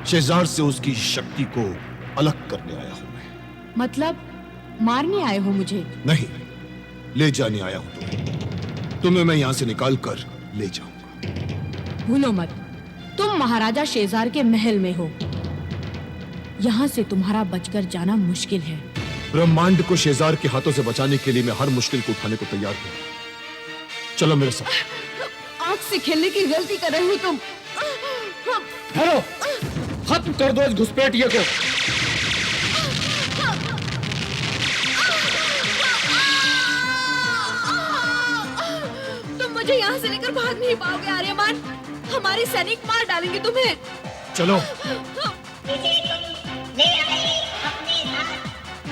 शेजार से उसकी शक्ति को अलग करने आया हूं मैं। मतलब मारने आए हो मुझे? नहीं, ले जाने आया हूं तुम्हें मैं यहां से निकाल कर ले जाऊंगा। भूलो मत, तुम महाराजा शेजार के महल में हो। यहाँ से तुम्हारा बचकर जाना मुश्किल है। ब्रह्मांड को शेजार के हाथों से बचाने के लिए मैं हर मुश्किल को उठाने को तैयार हूं। चलो मेरे साथ। आंख से खेलने की गलती कर रही हो तुम। हेलो, खत्म कर दो इस घुसपैठिए को। तुम मुझे यहाँ से लेकर भाग नहीं पाओगे आर्यमान। हमारे सैनिक मार डालेंगे तुम्हें। चलो। इसे तुम ले आए अपने साथ।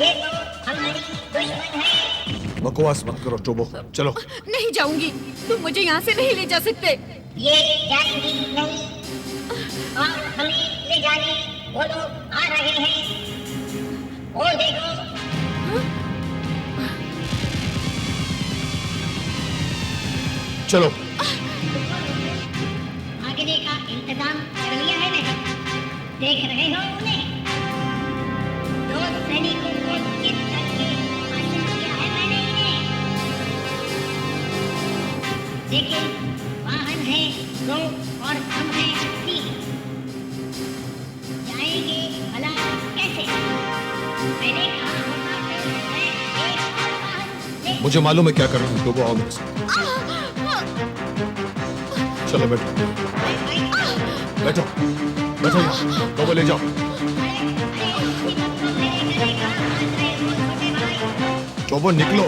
ये तो हमारी दुश्मन है। बकवास मत करो टोबो, चलो। नहीं जाऊंगी, तुम मुझे यहाँ से नहीं ले जा सकते। ये जाएंगी नहीं और हमें ले जाने वो लोग आ रहे हैं। और देखो, चलो। भागने का इंतजाम कर लिया है ना? देख रहे हो उन्हें? दो सैनिकों को चित करके हासिल किया है मैंने इन्हें। लेकिन वाहन है दो और हम हैं तीन। जाएंगे भला कैसे? मैंने कहा होता तो मैं एक और वाहन ले। मुझे मालूम है क्या कर रही हूँ टोबो, आओ मेरे साथ। चलो बैठो बैठो बैठो, टोबो ले जाओ। टोबो निकलो।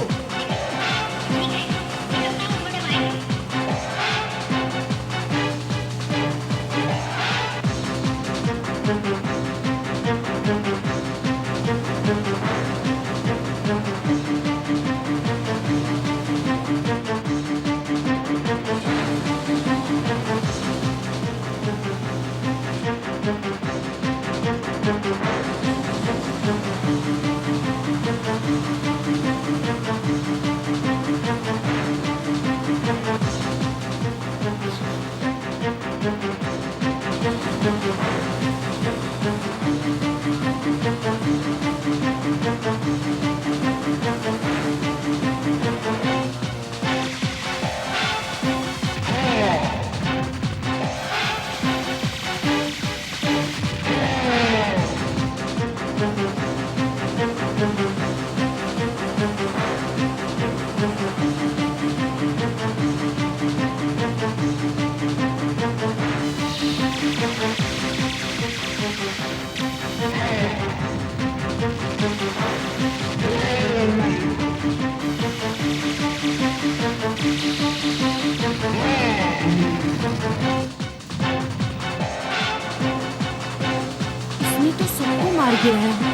इसने तो सबको मार गिरा है।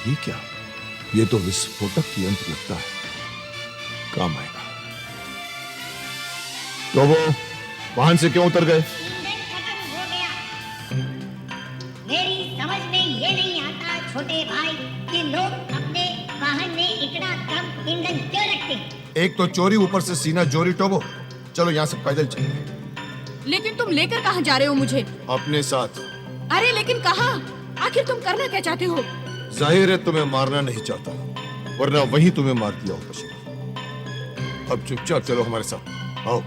ये क्या? ये तो विस्फोटक यंत्र लगता है, काम आएगा। टोबो, वाहन से क्यों उतर गए? ईंधन खत्म हो गया। मेरी समझ में ये नहीं आता छोटे भाई कि लोग अपने वाहन में इतना कम ईंधन क्यों रखते हैं? एक तो चोरी, ऊपर से सीना चोरी। टोबो चलो यहाँ से पैदल चलो। लेकिन तुम लेकर कहाँ जा रहे हो मुझे? अपने साथ। अरे लेकिन कहाँ? आखिर तुम करना क्या चाहते हो? जाहिर है तुम्हें मारना नहीं चाहता, वरना वही तुम्हें मार दिया होता शिवा। अब चुपचाप चलो हमारे साथ, आओ।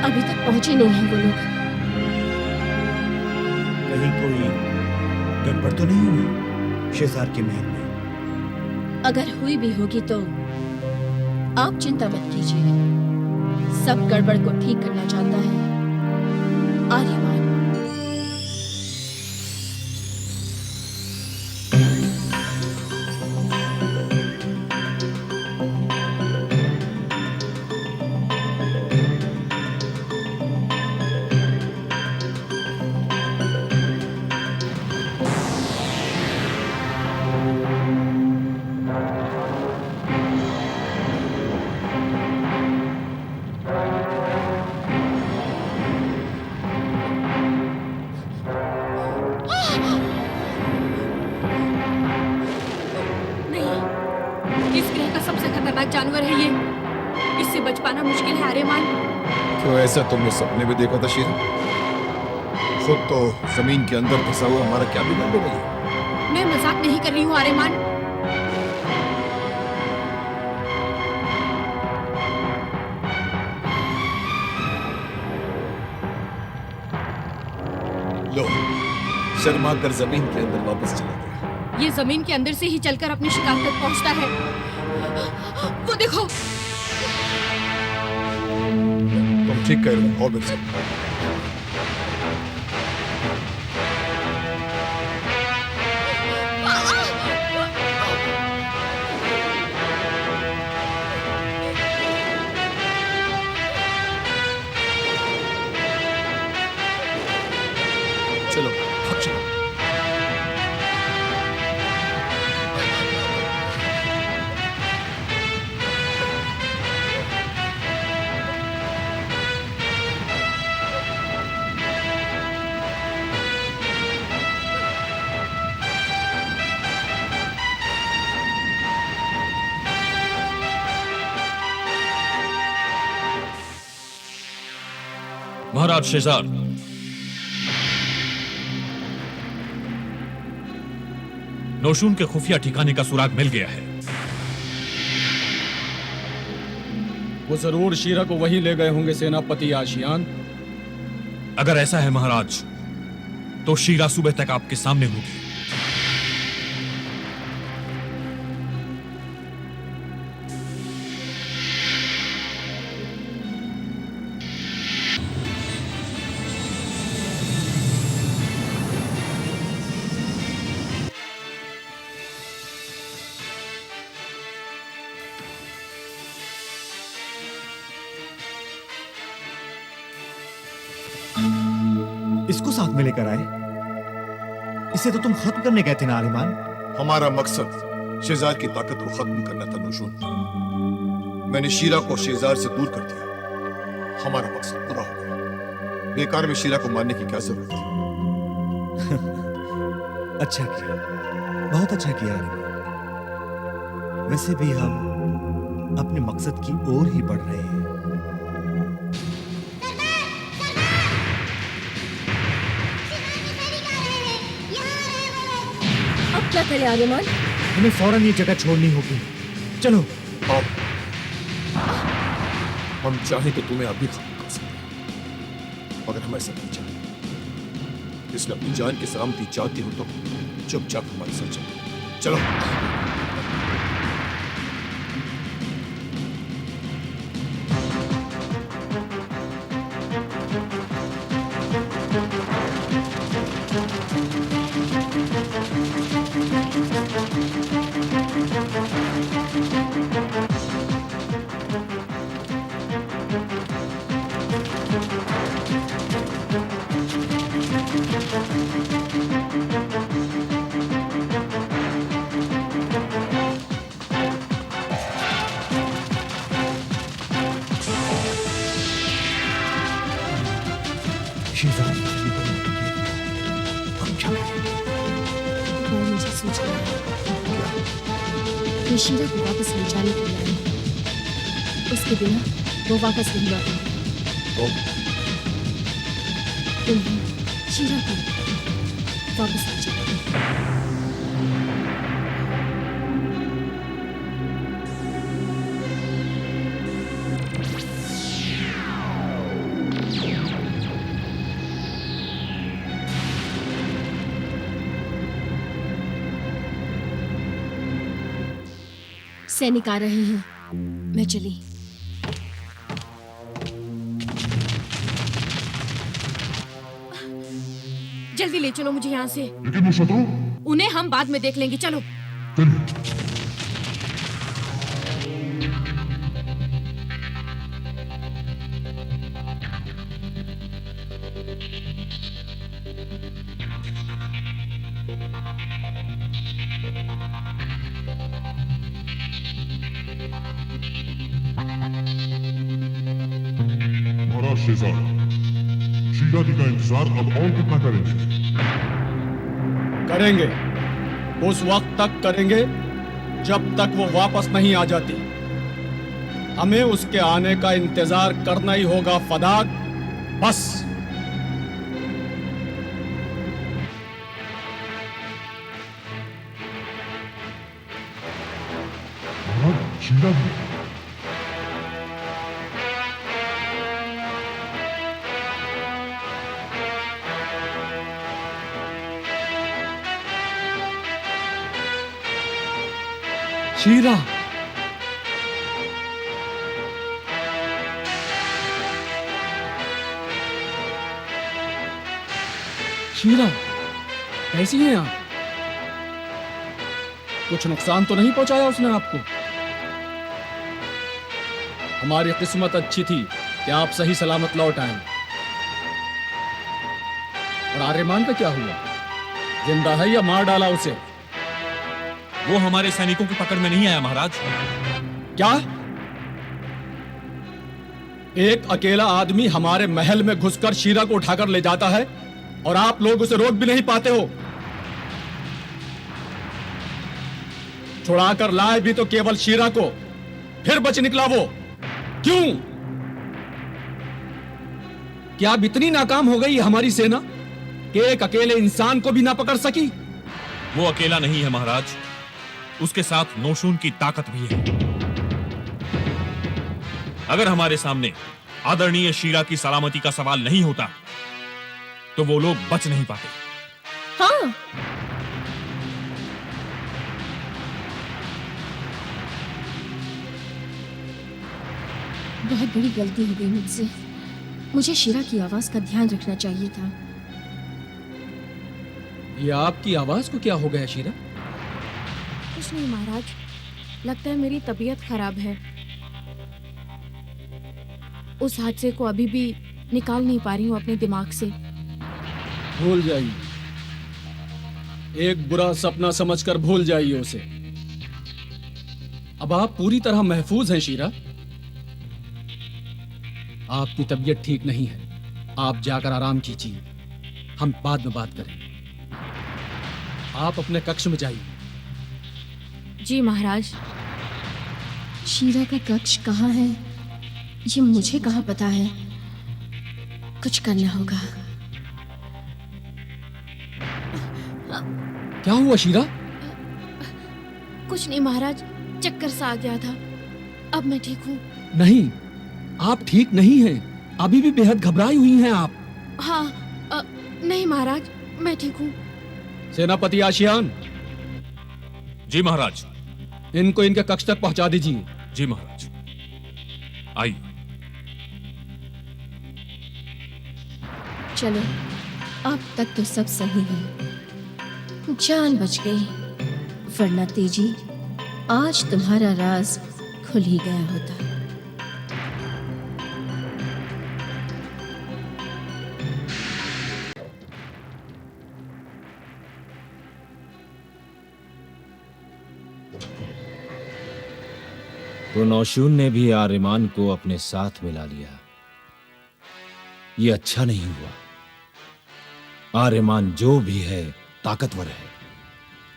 अभी तक पहुंचे नहीं हैं वो लोग। कहीं कोई गड़बड़ तो नहीं हुई शेजार के महल में? अगर हुई भी होगी तो आप चिंता मत कीजिए, सब गड़बड़ को ठीक करना चाहता है आर्यमान, नहीं, इस ग्रह का सबसे खतरनाक जानवर है ये। इससे बच पाना मुश्किल है आर्यमान। तो ऐसा तुमने सपने में देखा था शीरा? खुद तो जमीन के अंदर फंसा हुआ हमारा क्या बिगाड़ लोगे? मैं मजाक नहीं कर रही हूँ आर्यमान। लो, शर्मा कर जमीन के अंदर वापस चला गया। ये जमीन के अंदर से ही चलकर अपने शिकार तक पहुंचता है। वो देखो। तुम ठीक कह रहे हो, और बिल्कुल। चलो, भाग चलो। महाराज शेजार, नौशून के खुफिया ठिकाने का सुराग मिल गया है। वो जरूर शीरा को वहीं ले गए होंगे सेनापति आशियान। अगर ऐसा है महाराज, तो शीरा सुबह तक आपके सामने होगी। इसको साथ में लेकर आए? इसे तो तुम खत्म करने गए थे ना आर्यमान? हमारा मकसद शेजार की ताकत को खत्म करना था नौशून। मैंने शीरा को शेजार से दूर कर दिया। हमारा मकसद पूरा हो गया। बेकार में शीरा को मारने की क्या जरूरत थी? अच्छा किया, बहुत अच्छा किया आर्यमान। वैसे भी हम अपने मकसद की ओर ही बढ़ रहे हैं। अब क्या करें आर्यमान? हमें फौरन ये जगह छोड़नी होगी। चलो। आओ। हम चाहें तो तुम्हें अभी खत्म कर सकते हैं, मगर हम ऐसा नहीं चाहते। इसलिए अपनी जान की सलामती चाहती हो तो चुपचाप हमारे साथ चलो। चलो। शेजार, हम क्या करें? वो मुझे सोच रहा है कि शीरा को वापस ले जाने के लिए उसके बिना वो वापस नहीं लौटेगा। तुम्हें शीरा को वापस ले जाएगा। सैनिक आ रहे हैं, मैं चली। जल्दी ले चलो मुझे यहाँ से। लेकिन वो शत्रु। उन्हें हम बाद में देख लेंगे, चलो। चलिए। महाराज शेजान, शीला जी का इंतजार अब और कितना करेंगे? करेंगे, उस वक्त तक करेंगे जब तक वो वापस नहीं आ जाती। हमें उसके आने का इंतजार करना ही होगा फदाक, बस। महाराज शीला जी। शीला, शीला, कैसी हैं आप? कुछ नुकसान तो नहीं पहुंचाया उसने आपको? हमारी किस्मत अच्छी थी कि आप सही सलामत लौट आए। और आर्यमान का क्या हुआ? जिंदा है या मार डाला उसे? वो हमारे सैनिकों की पकड़ में नहीं आया महाराज। क्या? एक अकेला आदमी हमारे महल में घुसकर शीरा को उठाकर ले जाता है और आप लोग उसे रोक भी नहीं पाते हो। छुड़ाकर लाए भी तो केवल शीरा को, फिर बच निकला वो। क्यों? क्या अब इतनी नाकाम हो गई हमारी सेना कि एक अकेले इंसान को भी ना पकड़ सकी? वो अकेला नहीं है महाराज, उसके साथ नौशून की ताकत भी है। अगर हमारे सामने आदरणीय शीरा की सलामती का सवाल नहीं होता तो वो लोग बच नहीं पाते। हाँ, बहुत बड़ी गलती हो गई मुझसे। मुझे शीरा की आवाज का ध्यान रखना चाहिए था। ये आपकी आवाज को क्या हो गया शीरा? कुछ नहीं महाराज, लगता है मेरी तबीयत खराब है। उस हादसे को अभी भी निकाल नहीं पा रही हूँ अपने दिमाग से। भूल जाइए, एक बुरा सपना समझकर भूल जाइए उसे। अब आप पूरी तरह महफूज हैं शीरा। आपकी तबीयत ठीक नहीं है, आप जाकर आराम कीजिए, हम बाद में बात करेंगे। आप अपने कक्ष में जाइए। जी महाराज। शीरा का कक्ष कहाँ है ये मुझे कहाँ पता है। कुछ करना होगा। क्या हुआ शीरा? कुछ नहीं महाराज, चक्कर सा आ गया था। अब मैं ठीक हूँ। नहीं, आप ठीक नहीं हैं। अभी भी बेहद घबराई हुई हैं आप। हाँ, नहीं महाराज, मैं ठीक हूँ। सेनापति आशियान, जी महाराज। इनको इनके कक्ष तक पहुंचा दीजिए। जी महाराज, आइए। चलो, अब तक तो सब सही है, जान बच गई। वरना तेजी, आज तुम्हारा राज खुल ही गया होता। तो नौशून ने भी आर्यमान को अपने साथ मिला लिया। ये अच्छा नहीं हुआ। आर्यमान जो भी है ताकतवर है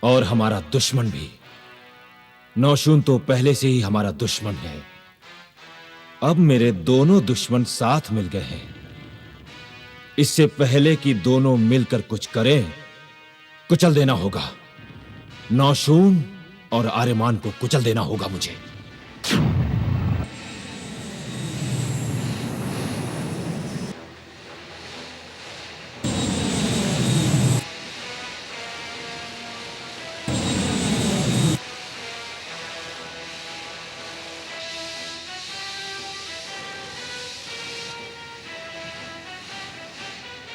और हमारा दुश्मन भी। नौशून तो पहले से ही हमारा दुश्मन है। अब मेरे दोनों दुश्मन साथ मिल गए हैं। इससे पहले कि दोनों मिलकर कुछ करें, कुचल देना होगा। नौशून और आर्यमान को कुचल देना होगा मुझे।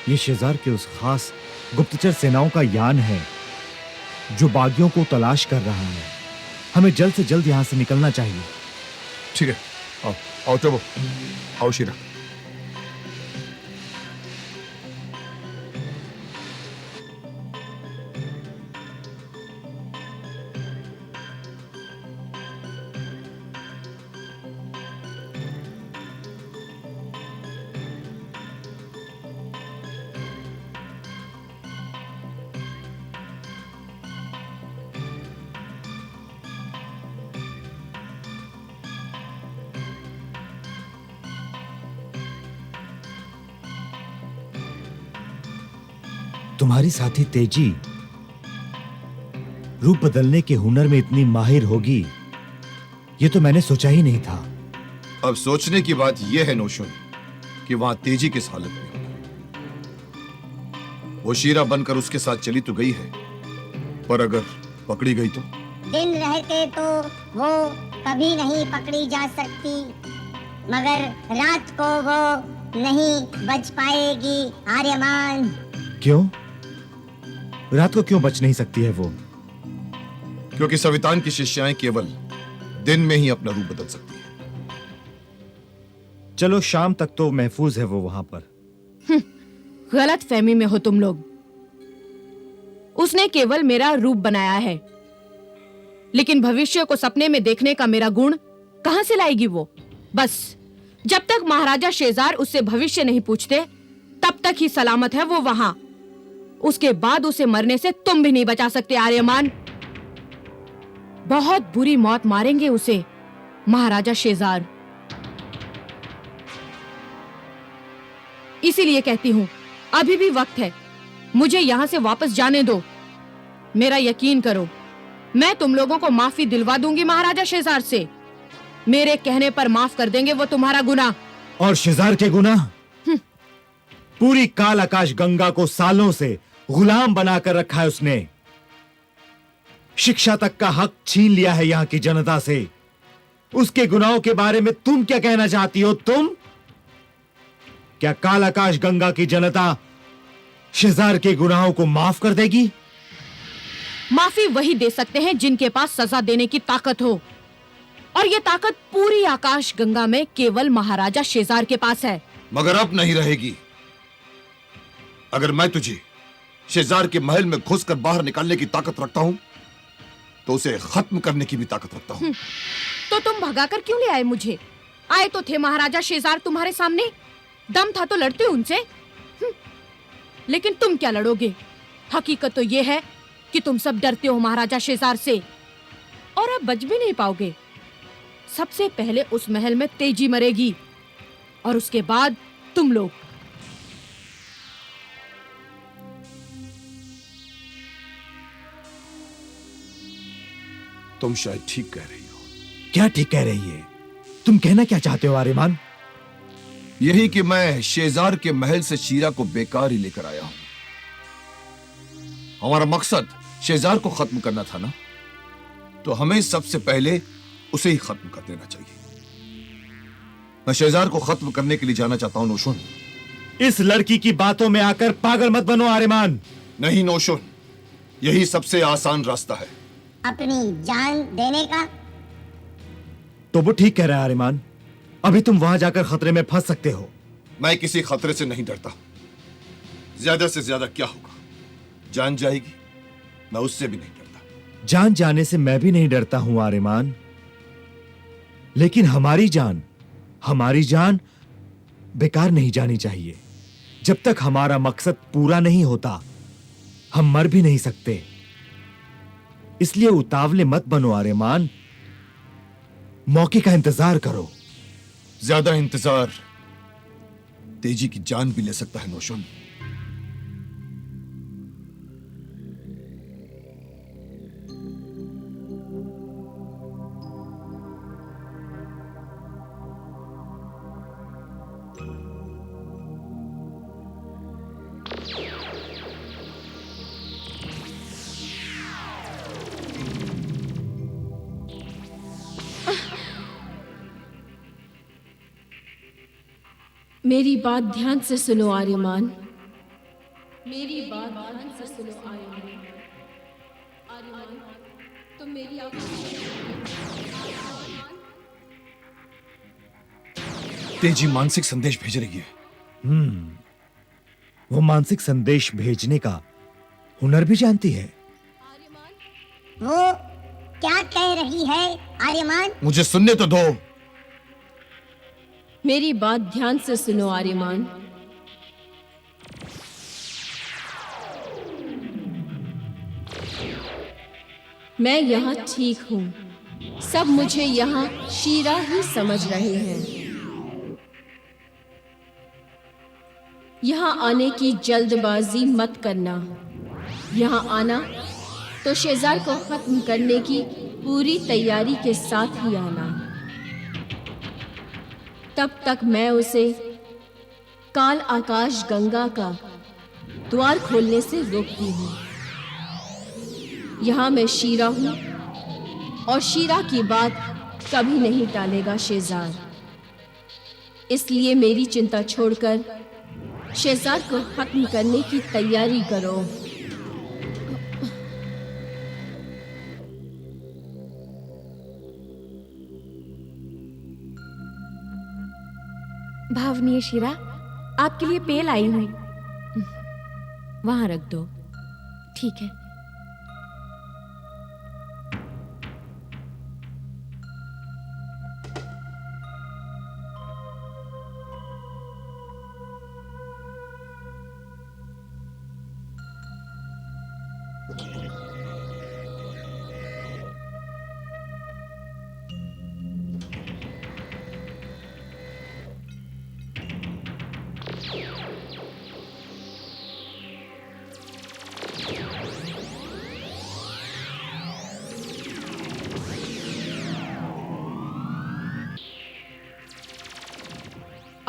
ये शेजार के उस खास गुप्तचर सेनाओं का यान है जो बागियों को तलाश कर रहा है। हमें जल्द से जल्द यहां से निकलना चाहिए। ठीक है, आओ आओ चलो, आओ शीरा। तुम्हारी साथी तेजी रूप बदलने के हुनर में इतनी माहिर होगी, ये तो मैंने सोचा ही नहीं था। अब सोचने की बात यह है नौशुन कि वहां तेजी किस हालत में होगी। वो शीरा बनकर उसके साथ चली तो गई है, पर अगर पकड़ी गई तो? दिन रहते तो वो कभी नहीं पकड़ी जा सकती, मगर रात को वो नहीं बच पाएगी आर्यमान। क्यों? रात को क्यों बच नहीं सकती है वो? क्योंकि सवितान की शिष्याएं केवल दिन में ही अपना रूप बदल सकती है। चलो शाम तक तो महफूज है वो वहां पर। गलत फहमी में हो तुम लोग। उसने केवल मेरा रूप बनाया है, लेकिन भविष्य को सपने में देखने का मेरा गुण कहां से लाएगी वो? बस जब तक महाराजा शेजार उससे भविष्य नहीं पूछते, तब तक ही सलामत है वो वहां। उसके बाद उसे मरने से तुम भी नहीं बचा सकते आर्यमान। बहुत बुरी मौत मारेंगे उसे महाराजा शेजार। इसीलिए कहती हूं, अभी भी वक्त है, मुझे यहां से वापस जाने दो। मेरा यकीन करो, मैं तुम लोगों को माफी दिलवा दूंगी महाराजा शेजार से। मेरे कहने पर माफ कर देंगे वो तुम्हारा गुनाह। और शेजार के गुनाह? पूरी काल आकाश गंगा को सालों से गुलाम बनाकर रखा है उसने। शिक्षा तक का हक छीन लिया है यहां की जनता से। उसके गुनाहों के बारे में तुम क्या कहना चाहती हो? तुम क्या काल आकाश गंगा की जनता शेजार के गुनाहों को माफ कर देगी? माफी वही दे सकते हैं जिनके पास सजा देने की ताकत हो, और ये ताकत पूरी आकाश गंगा में केवल महाराजा शेजार के पास है। मगर अब नहीं रहेगी। अगर मैं तुझे शेजार के महल में घुसकर बाहर निकालने की ताकत रखता हूं, तो उसे खत्म करने की भी ताकत रखता हूं। तो तुम भगाकर क्यों ले आए मुझे? आए तो थे महाराजा शेजार तुम्हारे सामने, दम था तो लड़ते उनसे। लेकिन तुम क्या लड़ोगे? हकीकत तो यह है कि तुम सब डरते हो महाराजा शेजार से, और अब बच भी नहीं पाओगे। सबसे पहले उस महल में तेजी मरेगी, और उसके बाद तुम लोग। तुम शायद ठीक कह रही हो। क्या ठीक कह रही है? तुम कहना क्या चाहते हो आर्यमान? यही कि मैं शेजार के महल से शीरा को बेकार ही लेकर आया हूं। हमारा मकसद शेजार को खत्म करना था ना, तो हमें सबसे पहले उसे ही खत्म कर देना चाहिए। मैं शेजार को खत्म करने के लिए जाना चाहता हूं नौशुन। इस लड़की की बातों में आकर पागल मत बनो आर्यमान। नहीं नौशुन, यही सबसे आसान रास्ता है। अपनी जान देने का? तो वो ठीक कह रहा है आर्यमान। अभी तुम वहां जाकर खतरे में फंस सकते हो। मैं किसी खतरे से नहीं डरता। ज्यादा से ज्यादा क्या होगा? जान जाएगी। मैं उससे भी नहीं डरता। जान जाने से मैं भी नहीं डरता हूं आर्यमान, लेकिन हमारी जान बेकार नहीं जानी चाहिए। जब तक हमारा मकसद पूरा नहीं होता, हम मर भी नहीं सकते। इसलिए उतावले मत बनो आर्यमान, मौके का इंतजार करो। ज्यादा इंतजार तेजी की जान भी ले सकता है नौशुन। मेरी बात ध्यान से सुनो आर्यमान। मेरी बात ध्यान से सुनो आर्यमान। आर्यमान, तुम मेरी तेजी मानसिक संदेश भेज रही है। वो मानसिक संदेश भेजने का हुनर भी जानती है। वो क्या कह रही है आर्यमान? मुझे सुनने तो दो। मेरी बात ध्यान से सुनो आर्यमान। मैं यहाँ ठीक हूँ। सब मुझे यहाँ शीरा ही समझ रहे हैं। यहाँ आने की जल्दबाजी मत करना। यहाँ आना तो शेजार को खत्म करने की पूरी तैयारी के साथ ही आना। तब तक मैं उसे काल आकाश गंगा का द्वार खोलने से रोकती हूँ। यहाँ मैं शीरा हूँ और शीरा की बात कभी नहीं टालेगा शेजार। इसलिए मेरी चिंता छोड़कर शेजार को खत्म करने की तैयारी करो। भावनीय शीरा, आपके लिए पेल आई हूं। वहां रख दो। ठीक है।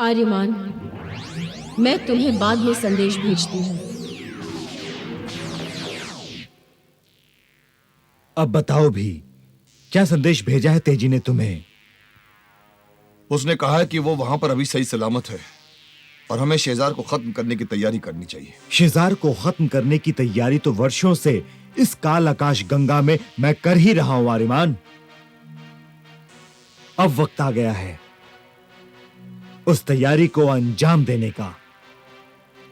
आर्यमान, मैं तुम्हें बाद में संदेश भेजती हूँ। अब बताओ भी, क्या संदेश भेजा है तेजी ने तुम्हें? उसने कहा है कि वो वहां पर अभी सही सलामत है और हमें शेजार को खत्म करने की तैयारी करनी चाहिए। शेजार को खत्म करने की तैयारी तो वर्षों से इस काल आकाश गंगा में मैं कर ही रहा हूं आर्यमान। अब वक्त आ गया है उस तैयारी को अंजाम देने का।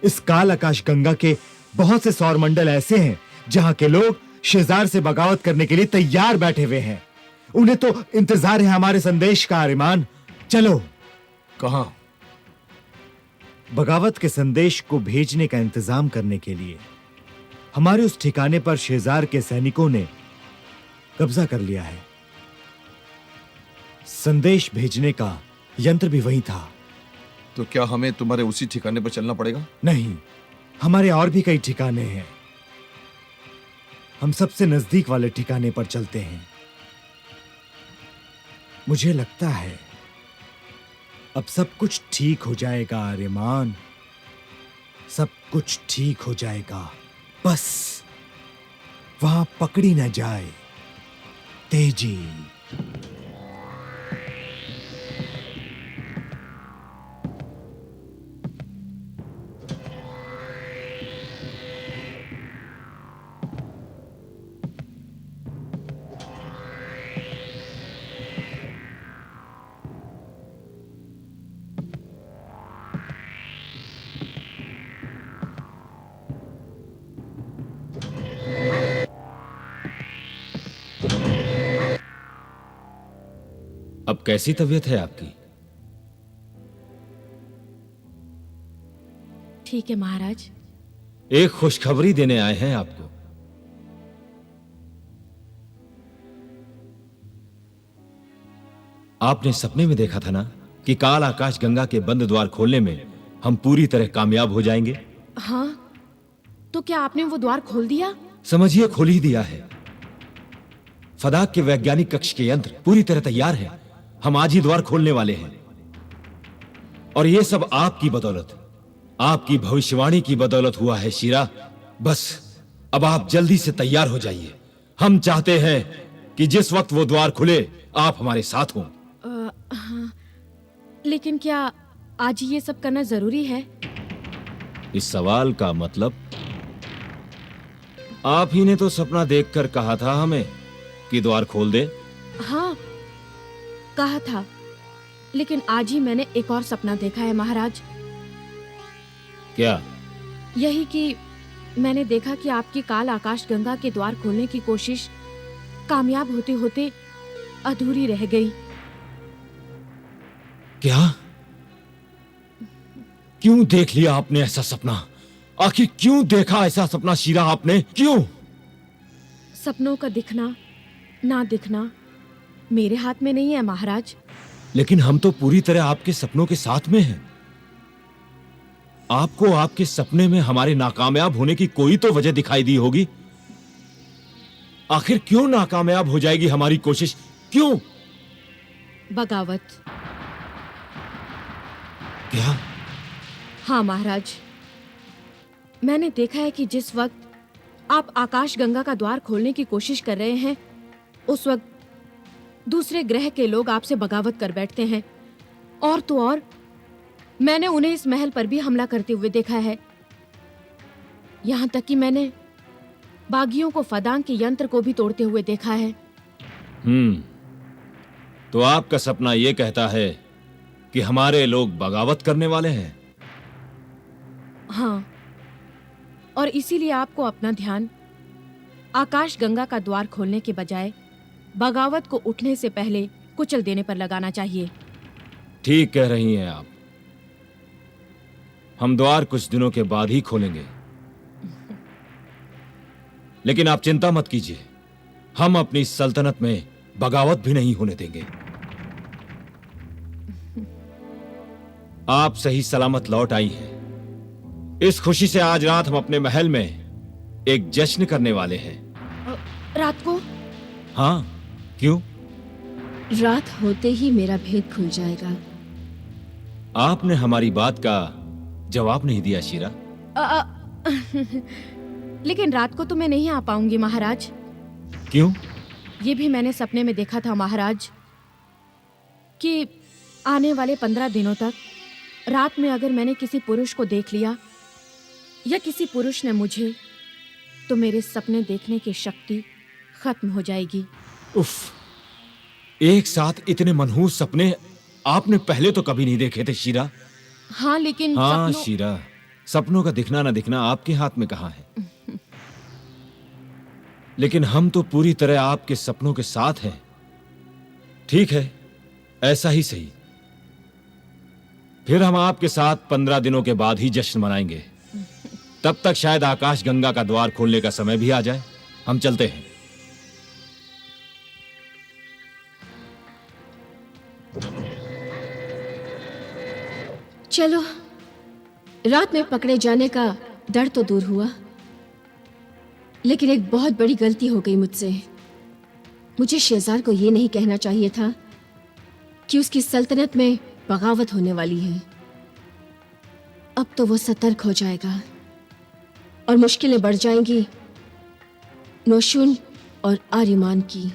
इस काल आकाश गंगा के बहुत से सौरमंडल ऐसे हैं जहां के लोग शेजार से बगावत करने के लिए तैयार बैठे हुए हैं। उन्हें तो इंतजार है हमारे संदेश का आर्यमान। चलो। कहां? बगावत के संदेश को भेजने का इंतजाम करने के लिए हमारे उस ठिकाने पर शेजार के सैनिकों ने कब्जा कर लिया है। संदेश भेजने का यंत्र भी वही था। तो क्या हमें तुम्हारे उसी ठिकाने पर चलना पड़ेगा? नहीं, हमारे और भी कई ठिकाने हैं। हम सबसे नजदीक वाले ठिकाने पर चलते हैं। मुझे लगता है अब सब कुछ ठीक हो जाएगा आर्यमान। सब कुछ ठीक हो जाएगा। बस वहां पकड़ी न जाए तेजी। अब कैसी तबीयत है आपकी? ठीक है महाराज। एक खुशखबरी देने आए हैं आपको। आपने सपने में देखा था ना कि काल आकाश गंगा के बंद द्वार खोलने में हम पूरी तरह कामयाब हो जाएंगे। हाँ, तो क्या आपने वो द्वार खोल दिया? समझिए खोल ही दिया है। फदाक के वैज्ञानिक कक्ष के यंत्र पूरी तरह तैयार है। हम आज ही द्वार खोलने वाले हैं। और यह सब आपकी बदौलत, आपकी भविष्यवाणी की बदौलत हुआ है शीरा। बस अब आप जल्दी से तैयार हो जाइए। हम चाहते हैं कि जिस वक्त वो द्वार खुले आप हमारे साथ हों। हाँ, लेकिन क्या आज ही ये सब करना जरूरी है? इस सवाल का मतलब? आप ही ने तो सपना देखकर कहा था हमें कि द्वार खोल दे। हाँ, कहा था, लेकिन आज ही मैंने एक और सपना देखा है महाराज। क्या? यही कि मैंने देखा कि आपकी काल आकाश गंगा के द्वार खोलने की कोशिश कामयाब होते होते अधूरी रह गई। क्या? क्यों देख लिया आपने ऐसा सपना? आखिर क्यों देखा ऐसा सपना शीरा आपने? क्यों? सपनों का दिखना ना दिखना मेरे हाथ में नहीं है महाराज। लेकिन हम तो पूरी तरह आपके सपनों के साथ में हैं। आपको आपके सपने में हमारे नाकामयाब होने की कोई तो वजह दिखाई दी होगी। आखिर क्यों नाकामयाब हो जाएगी हमारी कोशिश? क्यों? बगावत। क्या? हाँ महाराज, मैंने देखा है कि जिस वक्त आप आकाश गंगा का द्वार खोलने की कोशिश कर रहे हैं, उस वक्त दूसरे ग्रह के लोग आपसे बगावत कर बैठते हैं। और तो और मैंने उन्हें इस महल पर भी हमला करते हुए देखा है। यहां तक कि मैंने बागियों को फदांग के यंत्र को भी तोड़ते हुए देखा है। तो आपका सपना यह कहता है कि हमारे लोग बगावत करने वाले हैं? हाँ, और इसीलिए आपको अपना ध्यान आकाश गंगा का द्वार खोलने के बजाय बगावत को उठने से पहले कुचल देने पर लगाना चाहिए। ठीक कह रही हैं आप। हम द्वार कुछ दिनों के बाद ही खोलेंगे। लेकिन आप चिंता मत कीजिए, हम अपनी सल्तनत में बगावत भी नहीं होने देंगे। आप सही सलामत लौट आई हैं। इस खुशी से आज रात हम अपने महल में एक जश्न करने वाले हैं। रात को? हाँ, क्यों? रात होते ही मेरा भेद खुल जाएगा। आपने हमारी बात का जवाब नहीं दिया शीरा। लेकिन रात को तो मैं नहीं आ पाऊंगी महाराज। क्यों? ये भी मैंने सपने में देखा था महाराज कि आने वाले 15 दिनों तक रात में अगर मैंने किसी पुरुष को देख लिया या किसी पुरुष ने मुझे, तो मेरे सपने देखने की शक्ति खत्म हो जाएगी। उफ, एक साथ इतने मनहूस सपने आपने पहले तो कभी नहीं देखे थे शीरा। हाँ, लेकिन हाँ शीरा, सपनों का दिखना ना दिखना आपके हाथ में कहाँ है। लेकिन हम तो पूरी तरह आपके सपनों के साथ हैं। ठीक है, ऐसा ही सही। फिर हम आपके साथ 15 दिनों के बाद ही जश्न मनाएंगे। तब तक शायद आकाश गंगा का द्वार खोलने का समय भी आ जाए। हम चलते हैं। चलो, रात में पकड़े जाने का डर तो दूर हुआ, लेकिन एक बहुत बड़ी गलती हो गई मुझसे। मुझे शेजार को यह नहीं कहना चाहिए था कि उसकी सल्तनत में बगावत होने वाली है। अब तो वो सतर्क हो जाएगा और मुश्किलें बढ़ जाएंगी नौशून और आर्यमान की।